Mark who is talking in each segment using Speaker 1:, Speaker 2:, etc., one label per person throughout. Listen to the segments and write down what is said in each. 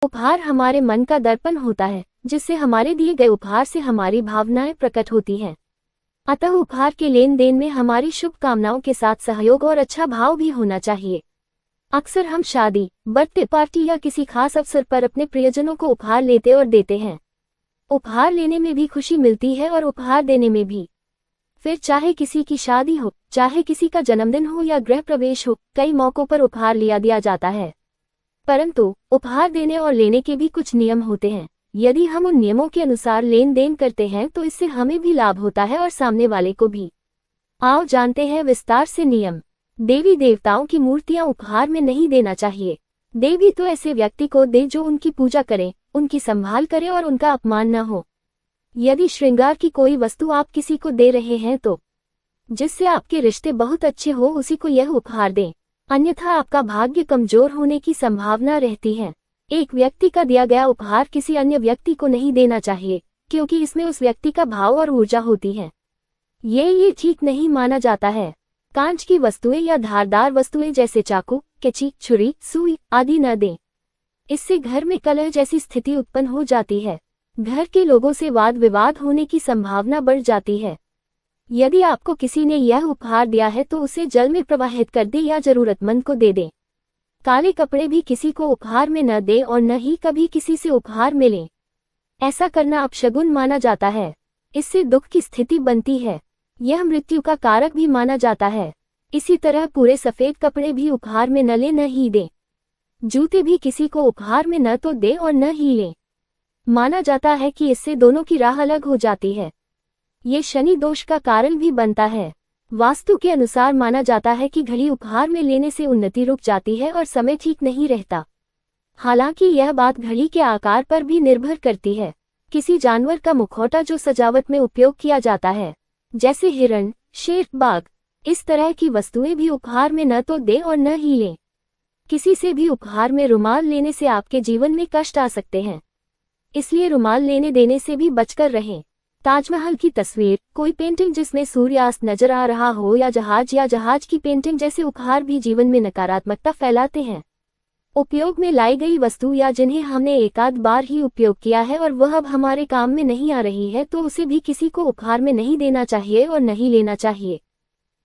Speaker 1: उपहार हमारे मन का दर्पण होता है, जिससे हमारे दिए गए उपहार से हमारी भावनाएं प्रकट होती हैं। अतः उपहार के लेन देन में हमारी शुभकामनाओं के साथ सहयोग और अच्छा भाव भी होना चाहिए। अक्सर हम शादी, बर्थडे पार्टी या किसी खास अवसर पर अपने प्रियजनों को उपहार लेते और देते हैं। उपहार लेने में भी खुशी मिलती है और उपहार देने में भी। फिर चाहे किसी की शादी हो, चाहे किसी का जन्मदिन हो या गृह प्रवेश हो, कई मौकों पर उपहार दिया जाता है। परंतु उपहार देने और लेने के भी कुछ नियम होते हैं। यदि हम उन नियमों के अनुसार लेन देन करते हैं तो इससे हमें भी लाभ होता है और सामने वाले को भी। आओ जानते हैं विस्तार से नियम। देवी देवताओं की मूर्तियां उपहार में नहीं देना चाहिए। देवी तो ऐसे व्यक्ति को दे जो उनकी पूजा करे, उनकी संभाल करे और उनका अपमान न हो। यदि श्रृंगार की कोई वस्तु आप किसी को दे रहे हैं तो जिससे आपके रिश्ते बहुत अच्छे हो उसी को यह उपहार दें, अन्यथा आपका भाग्य कमजोर होने की संभावना रहती है। एक व्यक्ति का दिया गया उपहार किसी अन्य व्यक्ति को नहीं देना चाहिए, क्योंकि इसमें उस व्यक्ति का भाव और ऊर्जा होती है। ये ठीक नहीं माना जाता है। कांच की वस्तुएं या धारदार वस्तुएं जैसे चाकू, कैंची, छुरी, सुई आदि न दें। इससे घर में कलह जैसी स्थिति उत्पन्न हो जाती है। घर के लोगों से वाद विवाद होने की संभावना बढ़ जाती है। यदि आपको किसी ने यह उपहार दिया है तो उसे जल में प्रवाहित कर दें या जरूरतमंद को दे दें। काले कपड़े भी किसी को उपहार में न दें और न ही कभी किसी से उपहार में लें। ऐसा करना अपशगुन माना जाता है। इससे दुख की स्थिति बनती है। यह मृत्यु का कारक भी माना जाता है। इसी तरह पूरे सफेद कपड़े भी उपहार में न लें न ही दें। जूते भी किसी को उपहार में न तो दें और न ही लें। माना जाता है कि इससे दोनों की राह अलग हो जाती है। ये शनि दोष का कारण भी बनता है। वास्तु के अनुसार माना जाता है कि घड़ी उपहार में लेने से उन्नति रुक जाती है और समय ठीक नहीं रहता। हालांकि यह बात घड़ी के आकार पर भी निर्भर करती है। किसी जानवर का मुखौटा जो सजावट में उपयोग किया जाता है, जैसे हिरण, शेर, बाघ, इस तरह की वस्तुएं भी उपहार में न तो दें और न ही लें। किसी से भी उपहार में रुमाल लेने से आपके जीवन में कष्ट आ सकते हैं, इसलिए रुमाल लेने देने से भी बचकर रहें। ताजमहल की तस्वीर, कोई पेंटिंग जिसमें सूर्यास्त नजर आ रहा हो या जहाज की पेंटिंग जैसे उपहार भी जीवन में नकारात्मकता फैलाते हैं। उपयोग में लाई गई वस्तु या जिन्हें हमने एकाध बार ही उपयोग किया है और वह अब हमारे काम में नहीं आ रही है तो उसे भी किसी को उपहार में नहीं देना चाहिए और नहीं लेना चाहिए।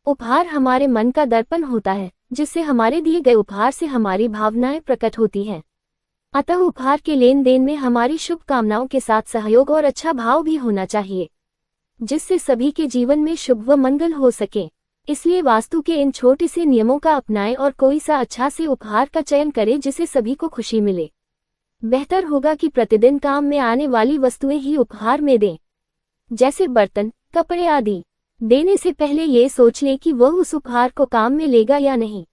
Speaker 1: उपहार हमारे मन का दर्पण होता है, जिससे हमारे दिए गए उपहार से हमारी भावनाएं प्रकट होती हैं। अतः उपहार के लेन देन में हमारी शुभकामनाओं के साथ सहयोग और अच्छा भाव भी होना चाहिए, जिससे सभी के जीवन में शुभ व मंगल हो सके। इसलिए वास्तु के इन छोटे से नियमों का अपनाएं और कोई सा अच्छा से उपहार का चयन करें जिससे सभी को खुशी मिले। बेहतर होगा कि प्रतिदिन काम में आने वाली वस्तुएं ही उपहार में दें, जैसे बर्तन, कपड़े आदि। देने से पहले ये सोच लें कि वह उस उपहार को काम में लेगा या नहीं।